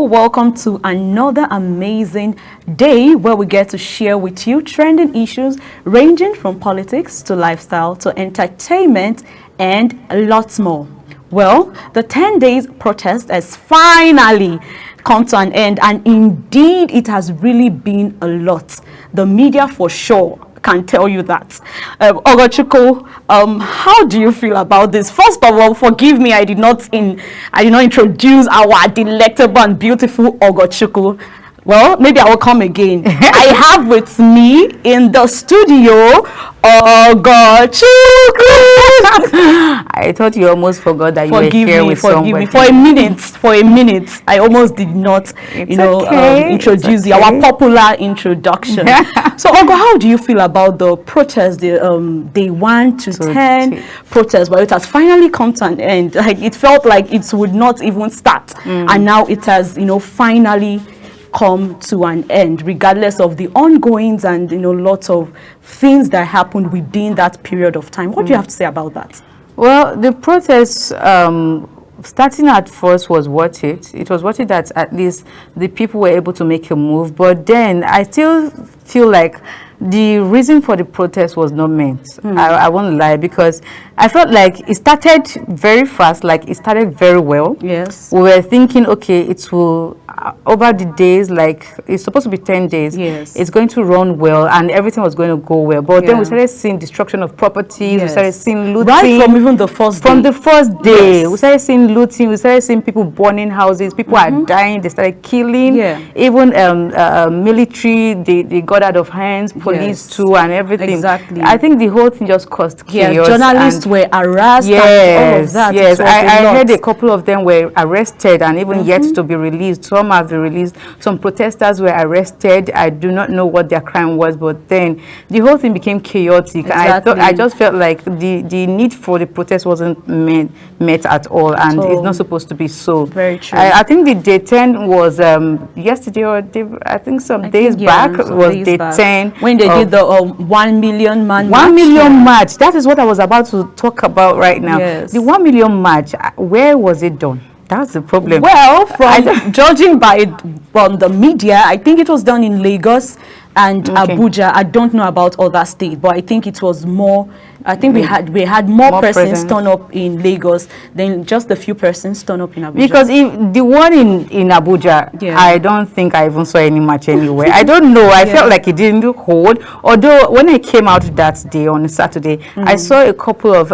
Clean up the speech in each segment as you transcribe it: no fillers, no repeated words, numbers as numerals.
welcome to another amazing day where we get to share with you trending issues ranging from politics to lifestyle to entertainment and lots more. Well, the 10 days protest has finally come to an end, and indeed it has really been a lot. The media for sure can tell you that. Ogochukwu, how do you feel about this? First of all, forgive me, I did not introduce our delectable and beautiful Ogochukwu. Well, maybe I will come again. I have with me in the studio Ogochukwu. I thought you almost forgot that you were here with somebody. Forgive me. For a minute, I almost did not, introduce you, our popular introduction. So, Ogo, how do you feel about the protest, the day 1 to 10 protest? Well, it has finally come to an end. Like, it felt like it would not even start, and now it has, finally come to an end, regardless of the ongoings and lots of things that happened within that period of time. What do you have to say about that? Well, the protest starting at first was worth it. It was worth it that at least the people were able to make a move, but then I still feel like the reason for the protest was not meant. I won't lie, because I felt like it started very fast, like it started very well. Yes. We were thinking, okay, it will, over the days, like it's supposed to be 10 days. Yes. It's going to run well and everything was going to go well. But then we started seeing destruction of properties, we started seeing looting. Right from even the first day. From the first day. We started seeing looting, we started seeing people burning houses, people are dying, they started killing. Even military, they got out of hands, police too, and everything. Exactly. I think the whole thing just caused chaos. Journalists were harassed and all of that. Yes, I heard a couple of them were arrested and even yet to be released. Some have been released. Some protesters were arrested. I do not know what their crime was, but then the whole thing became chaotic. Exactly. And I just felt like the need for the protest wasn't met at all, and it's not supposed to be so. Very true. I think the day 10 was yesterday, or I think some days back was day 10. When they did the 1 million man 1 million march. That is what I was about to talk about right now. Yes. The 1 million march, where was it done? That's the problem. Well, from judging by the media, I think it was done in Lagos and Abuja. I don't know about other states, but I think it was more. I think we had more persons turn up in Lagos than just a few persons turn up in Abuja. Because if the one in Abuja, I don't think I even saw any match anywhere. I don't know. I felt like it didn't hold. Although when I came out that day on Saturday, I saw a couple of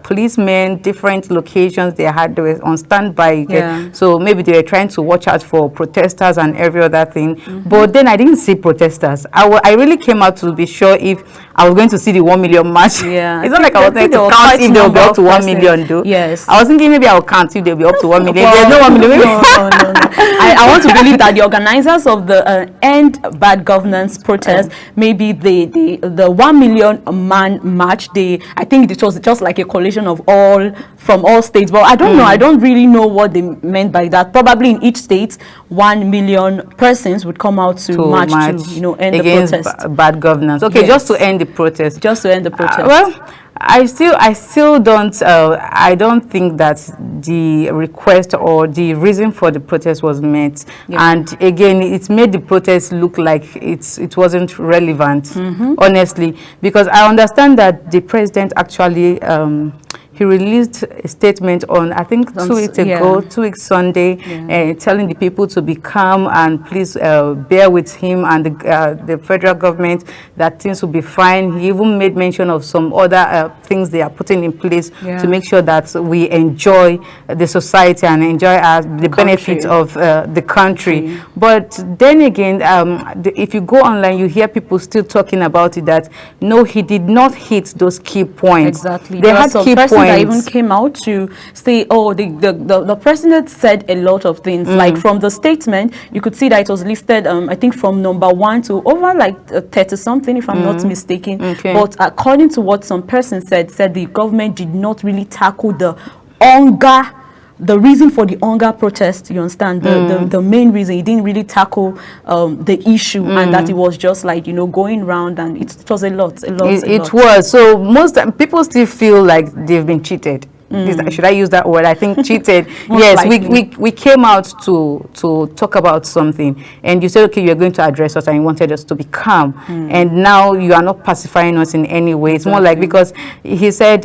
policemen, different locations. They were on standby. So maybe they were trying to watch out for protesters and every other thing. But then I didn't see protesters. I really came out to be sure if I was going to see the 1 million match. It's not like I was going to count if they'll be up to 1 million, though. Yes. I was thinking maybe I'll count if they'll be up to 1 million. There's no 1 million. No. I want to believe that the organizers of the End Bad Governance protest, maybe the 1 million man march, I think it was just like a coalition of from all states. But I don't know. I don't really know what they meant by that. Probably in each state, 1 million persons would come out to march to end the protest. Bad governance. Okay, just to end the protest. Just to end the protest. Well, I still don't. I don't think that the request or the reason for the protest was met. And again, it made the protest look like it wasn't relevant. Honestly, because I understand that the president actually. He released a statement on, I think, 2 weeks ago, 2 weeks Sunday, telling the people to be calm and please bear with him and the federal government, that things will be fine. He even made mention of some other things they are putting in place to make sure that we enjoy the society and enjoy the benefits of the country. But then again, if you go online, you hear people still talking about it, that no, he did not hit those key points. Exactly. They had key points. That even came out to say, the president said a lot of things. Like from the statement, you could see that it was listed, I think from number 1 to over like 30 something, if I'm not mistaken. But according to what some person said the government did not really tackle the hunger. The reason for the hunger protest, you understand, the main reason, he didn't really tackle the issue, and that it was just like, going round, and it was a lot. It was. So most people still feel like they've been cheated. Should I use that word? I think cheated. Most Yes, likely. we came out to talk about something, and you said, okay, you're going to address us, and you wanted us to be calm, and now you are not pacifying us in any way. It's more like, because he said,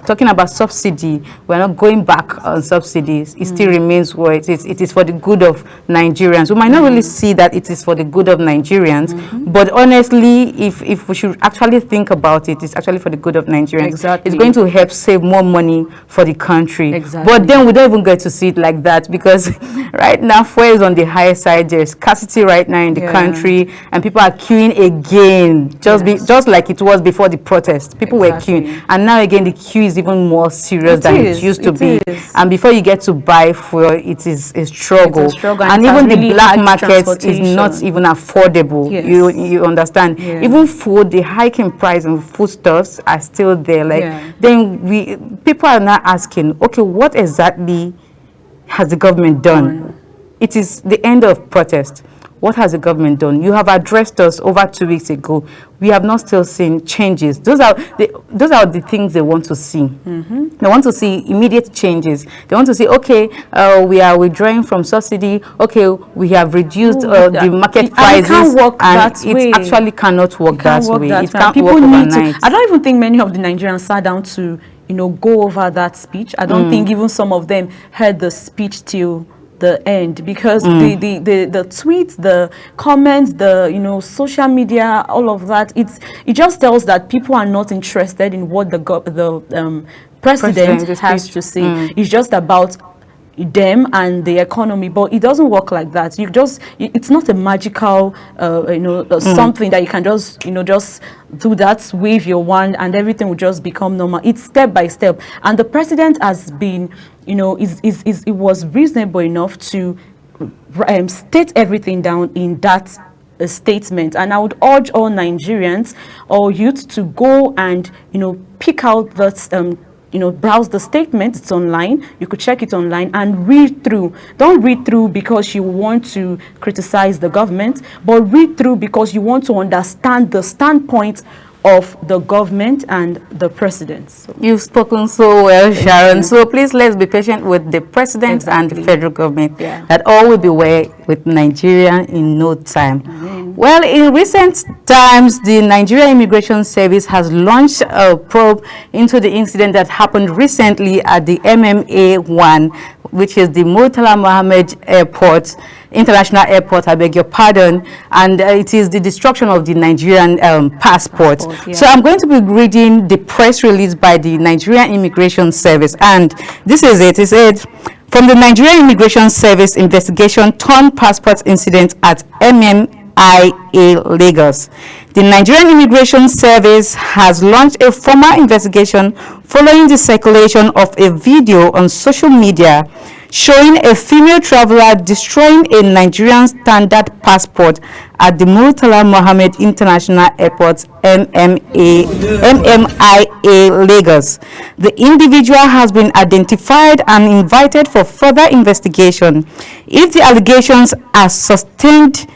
talking about subsidy, we're not going back on subsidies. It still remains where it is. It is for the good of Nigerians. We might not really see that it is for the good of Nigerians, but honestly, if we should actually think about it, it's actually for the good of Nigerians. Exactly. It's going to help save more money for the country. Exactly. But then we don't even get to see it like that, because right now fuel is on the higher side. There's scarcity right now in the country, and people are queuing again, just like it was before the protest. People were queuing, and now again the queue is even more serious than it used to be. And before you get to buy fuel, it is a struggle. And even the black market is not even affordable. You understand? Even food, the hike in price and foodstuffs are still there. Like then people are now asking, okay, what exactly has the government done? It is the end of protest. What has the government done? You have addressed us over 2 weeks ago. We have not still seen changes. Those are the things they want to see. They want to see immediate changes. They want to say, okay, we are withdrawing from subsidy. Okay, we have reduced the market prices. It can't work and that way. It actually cannot work that way. It can't People work need overnight. to. I don't even think many of the Nigerians sat down to, go over that speech. I don't think even some of them heard the speech till the end, because the tweets, the comments, the social media, all of that, it just tells that people are not interested in what the president has to say. It's just about them and the economy, but it doesn't work like that. It's not a magical something that you can just just do that, wave your wand, and everything will just become normal. It's step by step, and the president has been it was reasonable enough to state everything down in that statement. And I would urge all Nigerians or youth to go and pick out that browse the statement. It's online. You could check it online and read through. Don't read through because you want to criticize the government, but read through because you want to understand the standpoint of the government and the president. So. You've spoken so well, Sharon. So please, let's be patient with the president and the federal government. That all will be well with Nigeria in no time. Well, in recent times, the Nigeria Immigration Service has launched a probe into the incident that happened recently at the MMA-1, which is the Murtala Mohammed Airport, International Airport, I beg your pardon, and it is the destruction of the Nigerian passport. So I'm going to be reading the press release by the Nigerian Immigration Service, and this is it. It said, from the Nigerian Immigration Service investigation turned passport incident at MMIA Lagos. The Nigerian Immigration Service has launched a formal investigation following the circulation of a video on social media showing a female traveler destroying a Nigerian standard passport at the Murtala Mohammed International Airport, MMIA Lagos. The individual has been identified and invited for further investigation. If the allegations are sustained,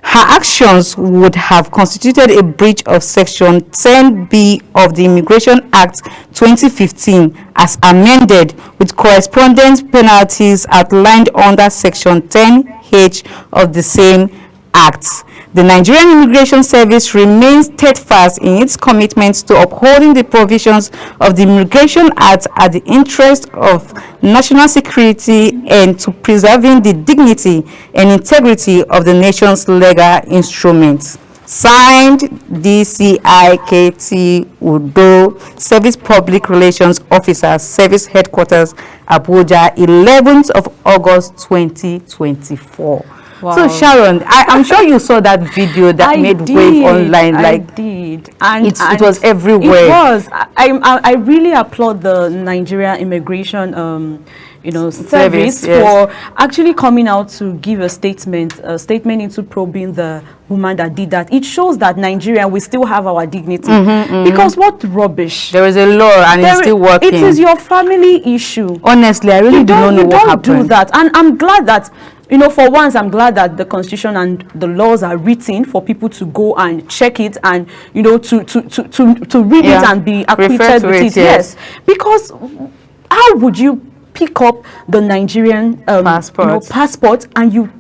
her actions would have constituted a breach of Section 10B of the Immigration Act 2015 as amended, with corresponding penalties outlined under Section 10H of the same Act. The Nigerian Immigration Service remains steadfast in its commitment to upholding the provisions of the Immigration Act at the interest of national security and to preserving the dignity and integrity of the nation's legal instruments. Signed, DCIKT Udo, Service Public Relations Officer, Service Headquarters, Abuja, 11th of August 2024. Wow. So Sharon, I'm sure you saw that video that made wave online. I did, and it was everywhere. It was. I really applaud the Nigeria Immigration service, for actually coming out to give a statement into probing the woman that did that. It shows that Nigeria, we still have our dignity. Because what rubbish? There is a law and it's still working. It is your family issue. Honestly, I really don't know what happened. Do that. And I'm glad that, for once, I'm glad that the constitution and the laws are written for people to go and check it and, to read it and be acquitted with it. Yes. Because how would you pick up the Nigerian passport and you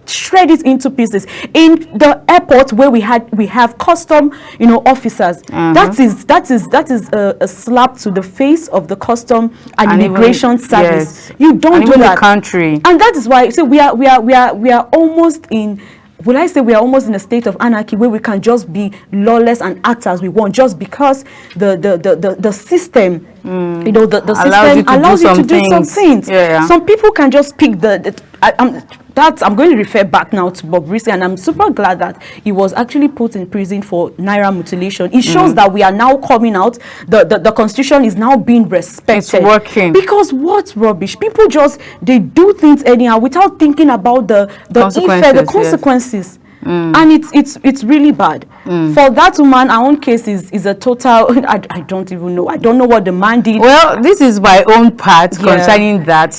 shred it into pieces in the airport where we have custom officers? That is a slap to the face of the custom and immigration service. You don't do that. Country. And that is why we are almost in, would I say we are almost in a state of anarchy where we can just be lawless and act as we want just because the system the system allows you to do some things. Some people can just pick I'm going to refer back now to Bob Risky, and I'm super glad that he was actually put in prison for naira mutilation. It shows that we are now coming out. The constitution is now being respected. It's working. Because what rubbish? People they do things anyhow without thinking about the consequences. And it's really bad. For that woman, our own case is a total, I don't even know. I don't know what the man did. Well, this is my own part concerning that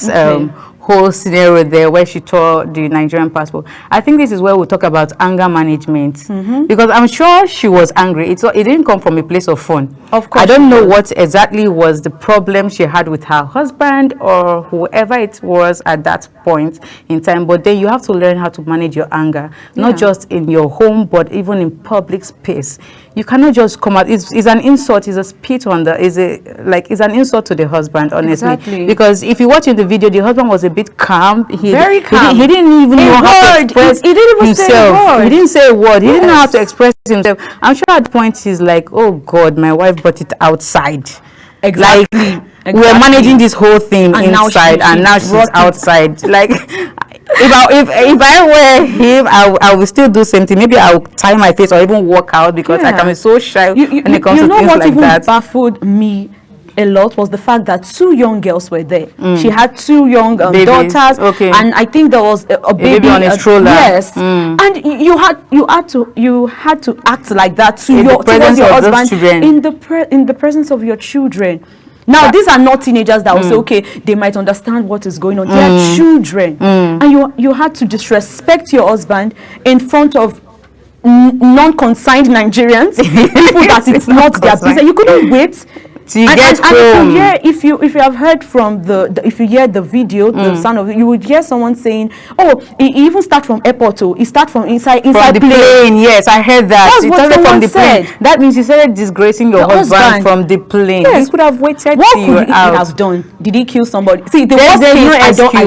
whole scenario there where she tore the Nigerian passport. I think this is where we talk about anger management, because I'm sure she was angry. It didn't come from a place of fun. Of course, I don't know what exactly was the problem she had with her husband or whoever it was at that point in time, but then you have to learn how to manage your anger, not just in your home but even in public space. You cannot just come out. It's an insult. It's a spit on it's an insult to the husband, honestly. Exactly. Because if you watch in the video, the husband was a bit calm. Very calm. He didn't even know how to express he didn't even himself. Say a word. He didn't say a word. He didn't know how to express himself. I'm sure at the point he's like, oh God, my wife brought it outside. Exactly. We're managing this whole thing inside, and now she's outside. Like, if I were him, I will still do same thing. Maybe I'll tie my face or even walk out because I can be so shy when it comes to things like that. You know what even baffled me a lot was the fact that 2 young girls were there. She had 2 young daughters, and I think there was a baby on a stroller. Yes, and you had to act like that towards your husband in the presence of your children. Now, these are not teenagers that will say, okay, they might understand what is going on. They are children. And you had to disrespect your husband in front of non-consigned Nigerians, people that it's not their business. You couldn't wait. And if you have heard from if you hear the video, the sound of it, you would hear someone saying, "Oh, he even start from airport too. He start from inside the plane." Yes, I heard that. That's what someone said. That means you started disgracing your husband from the plane. Yes. He could have waited. What could he have done? Did he kill somebody? See, the worst case, I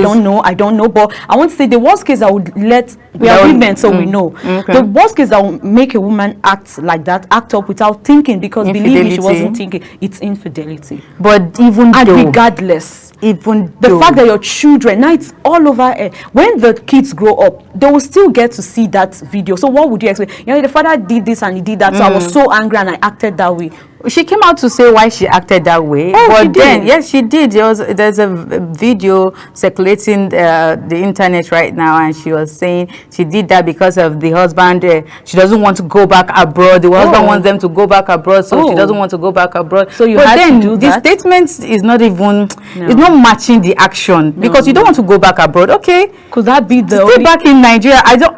don't know. But I want to say the worst case I would we are women, so we know. The worst case that will make a woman act like that, act up without thinking, because believe me, she wasn't thinking. It's infidelity. But even regardless, the fact that your children, now it's all over, when the kids grow up, they will still get to see that video. So what would you expect? The father did this and he did that, so I was so angry and I acted that way. She came out to say why she acted that way. But then, yes, she did. There's a video circulating the internet right now, and she was saying she did that because of the husband. She doesn't want to go back abroad. The husband wants them to go back abroad, so she doesn't want to go back abroad. So you had to do that. The statement is not even, it's not matching the action, because you don't want to go back abroad. Okay, could that be the stay back in Nigeria? The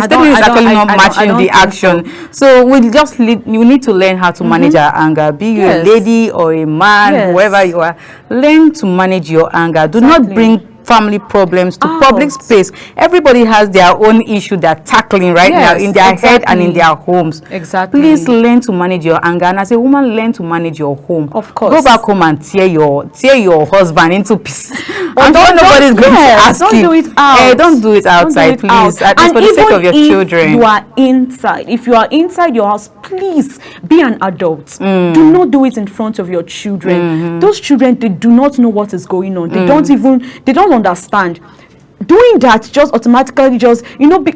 statement is actually not matching the action. So we need to learn how to manage our anger. Be you a lady or a man, whoever you are, learn to manage your anger. Do not bring family problems to public space. Everybody has their own issue they're tackling now in their head and in their homes. Exactly. Please learn to manage your anger, and as a woman, learn to manage your home. Of course. Go back home and tear your husband into pieces. I'm sure nobody's going to ask you. Don't do it out. Don't do it outside, please. At least for the sake of your children. If you are inside your house, please be an adult. Do not do it in front of your children. Those children, they do not know what is going on. They don't understand. Doing that just automatically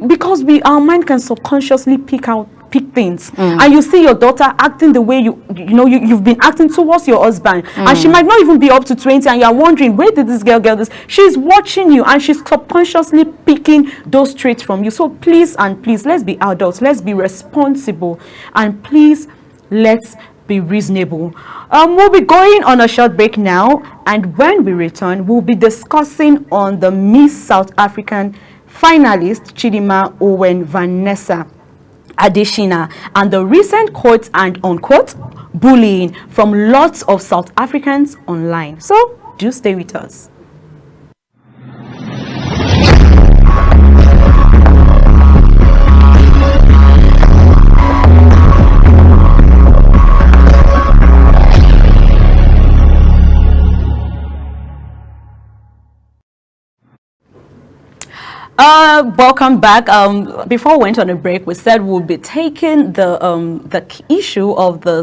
because our mind can subconsciously pick out pick things, and you see your daughter acting the way you've been acting towards your husband, and she might not even be up to 20, and you're wondering, where did this girl get this? She's watching you, and she's subconsciously picking those traits from you. So please and please, let's be adults, let's be responsible, and please, let's be reasonable. We'll be going on a short break now, and when we return, we'll be discussing on the Miss South African finalist Chidima Owen Vanessa Adeshina and the recent quote and unquote bullying from lots of South Africans online. So do stay with us. Welcome back. Before we went on a break, we said we'll be taking the issue of the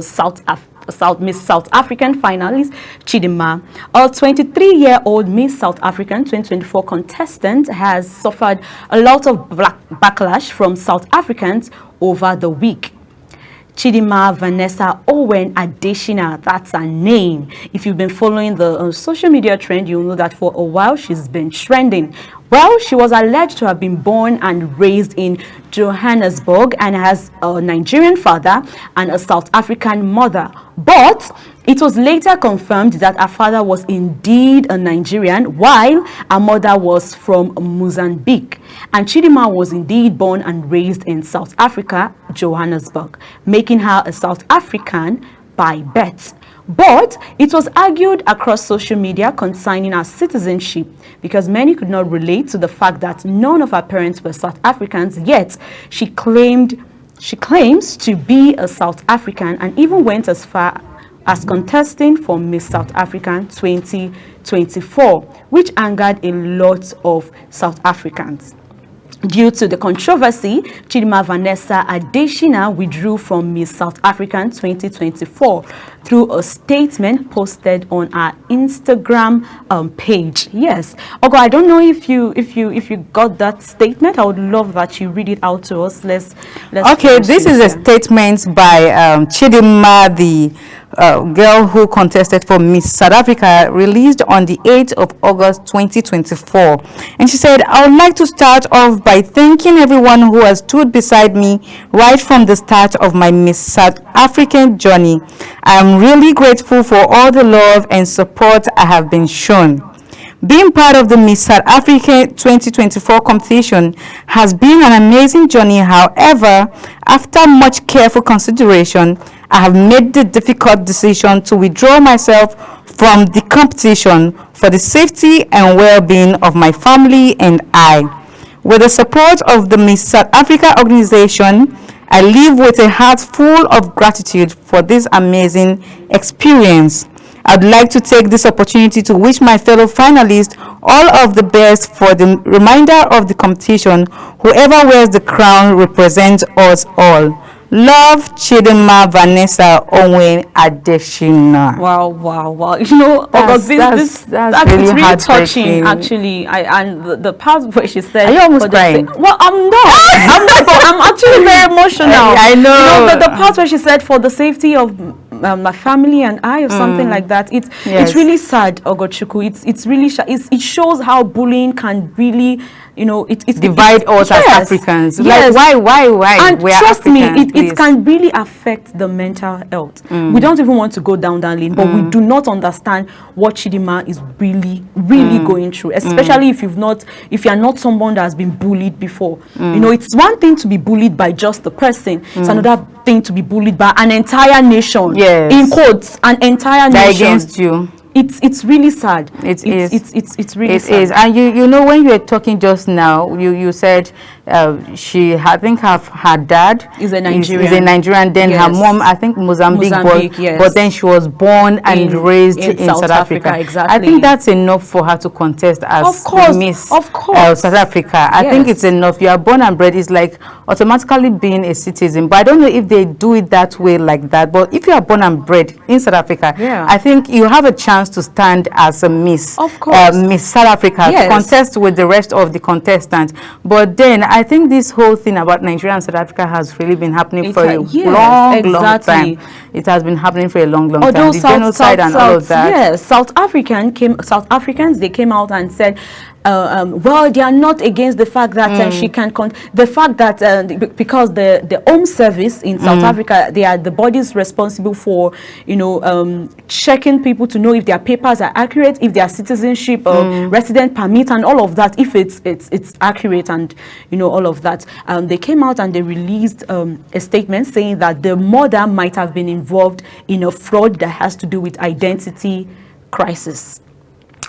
Miss South African finalist Chidima. A 23-year-old Miss South African 2024 contestant has suffered a lot of backlash from South Africans over the week. Chidima Vanessa Owen Adeshina, that's her name. If you've been following the social media trend, you'll know that for a while she's been trending. Well, she was alleged to have been born and raised in Johannesburg and has a Nigerian father and a South African mother. But it was later confirmed that her father was indeed a Nigerian, while her mother was from Mozambique. And Chidima was indeed born and raised in South Africa, Johannesburg, making her a South African by birth. But it was argued across social media concerning her citizenship because many could not relate to the fact that none of her parents were South Africans, yet she claims to be a South African and even went as far as contesting for Miss South African 2024, which angered a lot of South Africans. Due to the controversy, Chidima Vanessa Adeshina withdrew from Miss South African 2024 through a statement posted on her Instagram page. Yes, Ogo, I don't know if you got that statement. I would love that you read it out to us. Let's okay, this is a statement by Chidima, the girl who contested for Miss South Africa, released on the 8th of August 2024. And she said, I would like to start off by thanking everyone who has stood beside me right from the start of my Miss South African journey. I am really grateful for all the love and support I have been shown. Being part of the Miss South Africa 2024 competition has been an amazing journey. However, after much careful consideration, I have made the difficult decision to withdraw myself from the competition for the safety and well-being of my family and I. With the support of the Miss South Africa organization, I live with a heart full of gratitude for this amazing experience. I'd like to take this opportunity to wish my fellow finalists all of the best for the remainder of the competition. Whoever wears the crown represents us all. Love, Chidima Vanessa Owen Adeshina. Wow, wow, wow. You know, that's really touching, actually. And the part where she said, are you almost crying? Well, I'm not, but I'm actually very emotional. I know. You know, the part where she said, for the safety of my family and I, or something like that. It's really sad, Ogochukwu. It's really it shows how bullying can really, you know, it divide us as Africans. Yes. Like why? And we trust Africans, me, it can really affect the mental health. We don't even want to go down that lane, but we do not understand what Chidima is really going through, especially if you're not someone that has been bullied before. You know, it's one thing to be bullied by just the person. It's another thing to be bullied by an entire nation. Yes. In quotes, an entire nation against you. It's really sad. It's really sad. It is. And you know, when you were talking just now, you said I think her dad is a Nigerian. Then her mom, I think Mozambique, but then she was born and raised in South Africa. Exactly. I think that's enough for her to contest as Miss South Africa. I think it's enough. You are born and bred. It's like automatically being a citizen. But I don't know if they do it that way like that. But if you are born and bred in South Africa, I think you have a chance Africans to stand as a Miss, of course, Miss South Africa, yes, to contest with the rest of the contestants. But then I think this whole thing about Nigeria and South Africa has really been happening for a long time. It has been happening for a long time. The genocide and all of that. Yes, South Africans, they came out and said, well, they are not against the fact that she can the fact that because the Home Service in South Africa, they are the bodies responsible for, you know, checking people to know if their papers are accurate, if their citizenship resident permit and all of that, if it's accurate, and you know, all of that. They came out and they released a statement saying that the mother might have been involved in a fraud that has to do with identity crisis.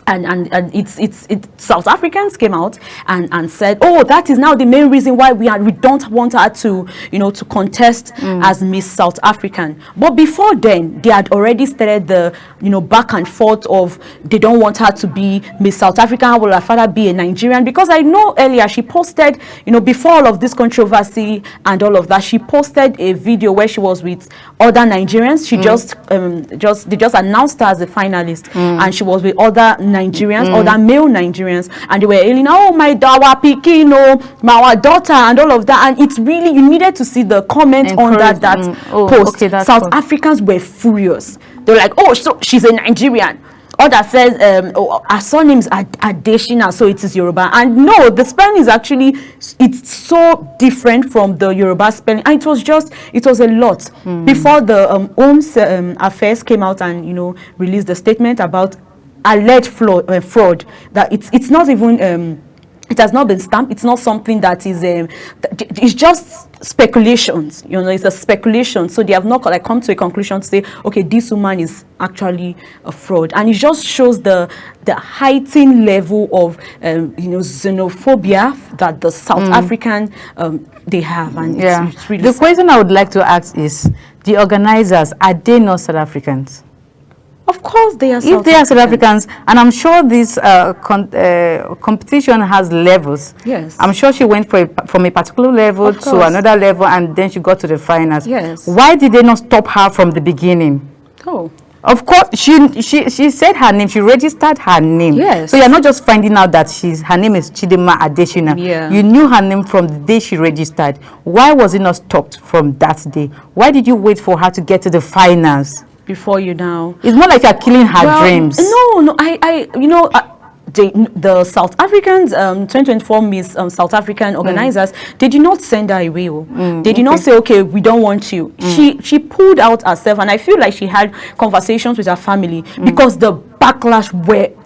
And it's South Africans came out and said, oh, that is now the main reason why we don't want her to, you know, to contest as Miss South African. But before then, they had already started the, you know, back and forth of they don't want her to be Miss South African. How will her father be a Nigerian? Because I know earlier she posted, you know, before all of this controversy and all of that, she posted a video where she was with other Nigerians. She they just announced her as a finalist, and she was with other Nigerians, other male Nigerians, and they were yelling, oh, my our pikin, oh, my daughter, and all of that. And it's really, you needed to see the comment on that post. Okay, South Africans were furious. They were like, oh, so she's a Nigerian. Other says, her surname is Adeshina, so it is Yoruba. And no, the spelling is actually, it's so different from the Yoruba spelling. And it was a lot. Before the Home Affairs came out and, you know, released the statement about alleged fraud, that it's not even it has not been stamped. It's not something that is it's just speculations, you know. It's a speculation, so they have not come to a conclusion to say, okay, this woman is actually a fraud. And it just shows the heightened level of you know, xenophobia that the South Africans they have. And it's really the question I would like to ask is, the organizers, are they not South Africans? Of course they are. If they are South Africans, and I'm sure this competition has levels. Yes. I'm sure she went from a particular level to another level, and then she got to the finals. Yes. Why did they not stop her from the beginning? Oh. Of course, she said her name. She registered her name. Yes. So you're not just finding out that her name is Chidinma Adeshina. Yeah. You knew her name from the day she registered. Why was it not stopped from that day? Why did you wait for her to get to the finals? Before you now, it's more like you're killing her dreams. No, I you know, the South Africans 2024 Miss South African organizers, they did not send her away. They did not say, okay, we don't want you. She pulled out herself, and I feel like she had conversations with her family, because the backlash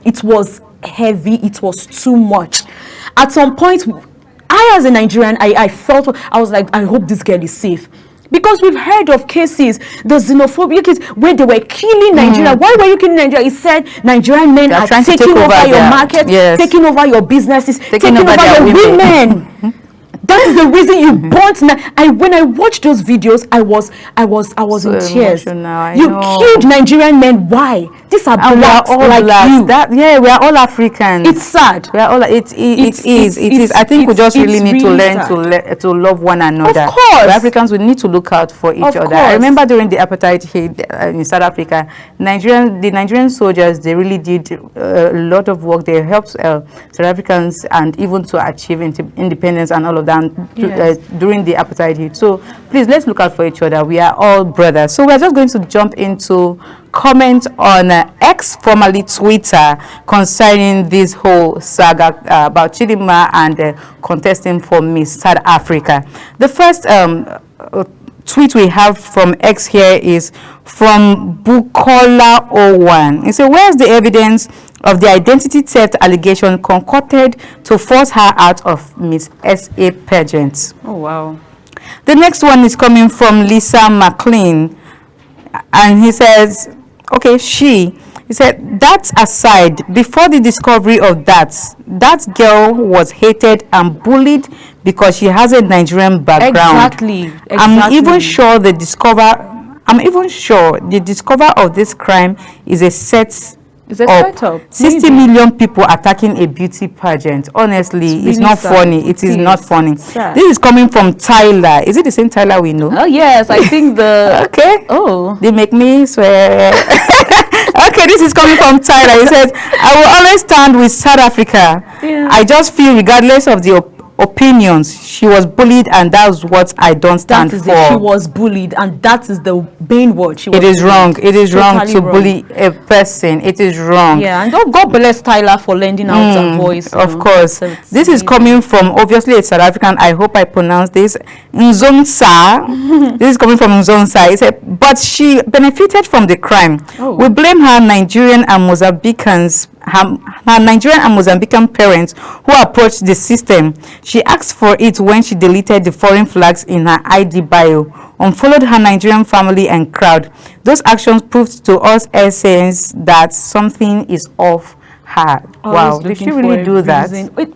it was heavy, it was too much. At some point, I as a Nigerian, I felt, I was like, I hope this girl is safe. Because we've heard of cases, the xenophobia case, where they were killing Nigeria. Why were you killing Nigeria? He said Nigerian men are taking over your market, taking over your businesses, taking over your women. That is the reason you burnt. When I watched those videos, I was so in tears. You killed Nigerian men. Why? These are blacks like you. We are all Africans. It's sad. We are all. It is. I think we just really need to learn to love one another. Of course, we Africans, we need to look out for each other. I remember during the apartheid in South Africa, the Nigerian soldiers, they really did a lot of work. They helped South Africans and even to achieve independence and all of that. During the apartheid hit. So please, let's look out for each other. We are all brothers. So we're just going to jump into comments on X, formerly Twitter, concerning this whole saga about Chidinma and contesting for Miss South Africa. The first tweet we have from X here is from Bukola01. He said, where's the evidence of the identity theft allegation concocted to force her out of Miss SA pageant? Oh, wow. The next one is coming from Lisa McLean, and he says, okay, he said, that aside, before the discovery of that girl was hated and bullied because she has a Nigerian background. Exactly. I'm even sure the discover of this crime is a set up. 60 million people attacking a beauty pageant. Honestly, it's really not sad. Funny. It is not funny. Sad. This is coming from Tyler. Is it the same Tyler we know? Oh yes, I think the okay. Oh, they make me swear. Okay, this is coming from Tyler. He says, I will always stand with South Africa. Yeah. I just feel regardless of the opinions, she was bullied, and that's what I don't stand That is for. it. She was bullied, and that is the main word. She was It is bullied. wrong. It is wrong Totally to wrong. bully a person. It is wrong. Yeah, and God bless Tyler for lending out her voice. Of course. So it's This is amazing. coming from, obviously, a South African. I hope I pronounce this. Nzonsa. This is coming from Nzonsa. It said, but she benefited from the crime. Oh. We blame her Nigerian and Mozambicans. Her Nigerian and Mozambican parents who approached the system. She asked for it when she deleted the foreign flags in her ID bio, unfollowed her Nigerian family and crowd. Those actions proved to us essence that something is off her. Wow, did she really do that?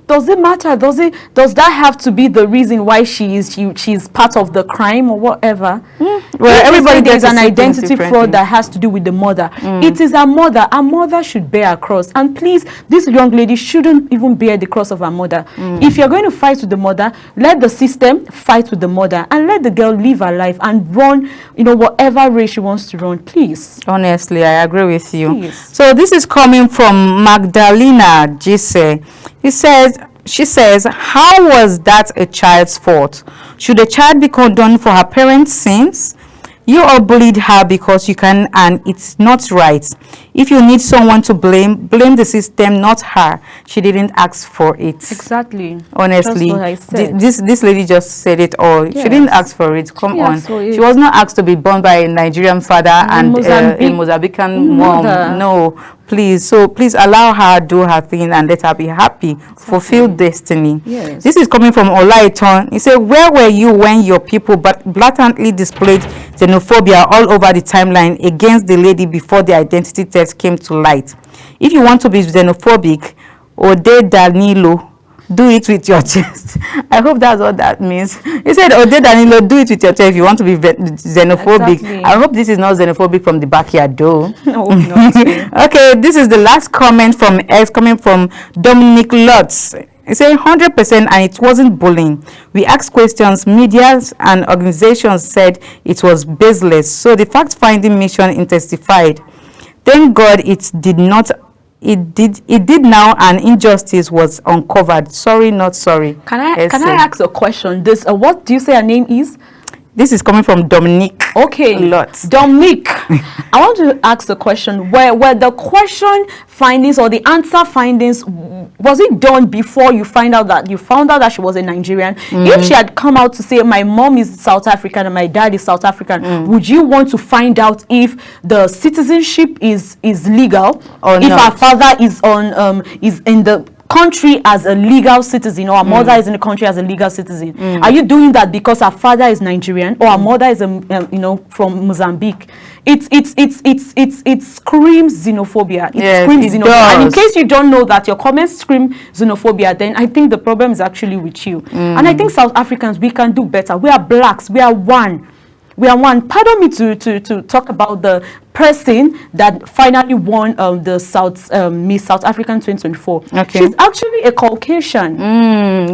Does it matter? Does that have to be the reason why she's part of the crime or whatever? Well, everybody there's gets an to see things identity fraud differently. that has to do with the mother. It is her mother. Her mother should bear a cross. And please, this young lady shouldn't even bear the cross of her mother. If you're going to fight with the mother, let the system fight with the mother and let the girl live her life and run, whatever race she wants to run. Please. Honestly, I agree with you. Please. So this is coming from Magdalena Gise. She says, how was that a child's fault? Should a child be condoned for her parents' sins? You all bullied her because you can, and it's not right. If you need someone to blame the system, not her. She didn't ask for it. Exactly. Honestly, That's what I said. this lady just said it all. Yes. She didn't ask for it. Come on. asked for it. She was not asked to be born by a Nigerian father and a Mozambican mom. mother. No, please. So please allow her do her thing and let her be happy. Fulfill destiny. Yes. This is coming from Olaiton. He said, where were you when your people blatantly displayed xenophobia all over the timeline against the lady before the identity test came to light? If you want to be xenophobic, Ode Danilo, do it with your chest. I hope that's what that means. He said, Ode Danilo, do it with your chest if you want to be xenophobic. Exactly. I hope this is not xenophobic from the backyard, though. No, not really. Okay, this is the last comment from X coming from Dominic Lutz. He said 100% and it wasn't bullying. We asked questions, media and organizations said it was baseless. So the fact-finding mission intensified. Thank God it did not. It did now, and injustice was uncovered. Sorry, not sorry. Can I ask a question? What do you say her name is? This is coming from Dominique. Okay, Lutz. Dominique. I want to ask a question. Were the question findings or the answer findings, was it done before you found out that she was a Nigerian? If she had come out to say my mom is South African and my dad is South African, would you want to find out if the citizenship is legal or if not? her father is in the country as a legal citizen, or her mother is in the country as a legal citizen? Are you doing that because her father is Nigerian or her mother is from Mozambique? It screams xenophobia. Yes, Screams it xenophobia. does. And in case you don't know that your comments scream xenophobia, then I think the problem is actually with you. And I think South Africans, we can do better. We are blacks. We are one. We are one. Pardon me to talk about the person that finally won the Miss South African 2024. Okay. She's actually a Caucasian.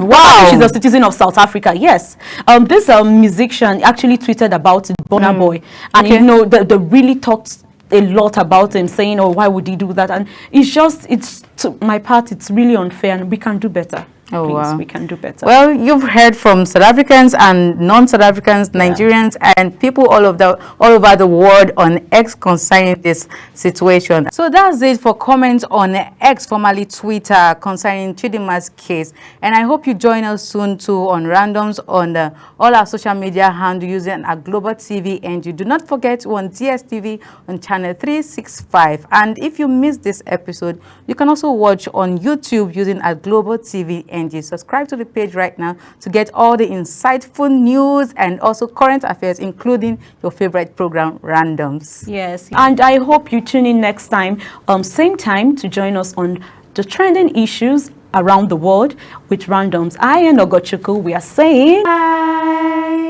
Wow. She's a citizen of South Africa. Yes. This musician actually tweeted about it, Burna Boy, and Okay. they really talked a lot about him, saying, "Oh, why would he do that?" And it's to my part, it's really unfair, and we can do better. Oh, Please, wow. we can do better. Well, you've heard from South Africans and non-South Africans, Nigerians, and people all over the world on X concerning this situation. So that's it for comments on X, formerly Twitter, concerning Chidima's case. And I hope you join us soon too on Randoms on all our social media handles using our Global TV. And you do not forget on DSTV on channel 365. And if you missed this episode, you can also watch on YouTube using our Global TV. And you subscribe to the page right now to get all the insightful news and also current affairs, including your favorite program, Randoms. Yes, and I hope you tune in next time, same time, to join us on the trending issues around the world with Randoms. I and Ogochukwu, we are saying bye.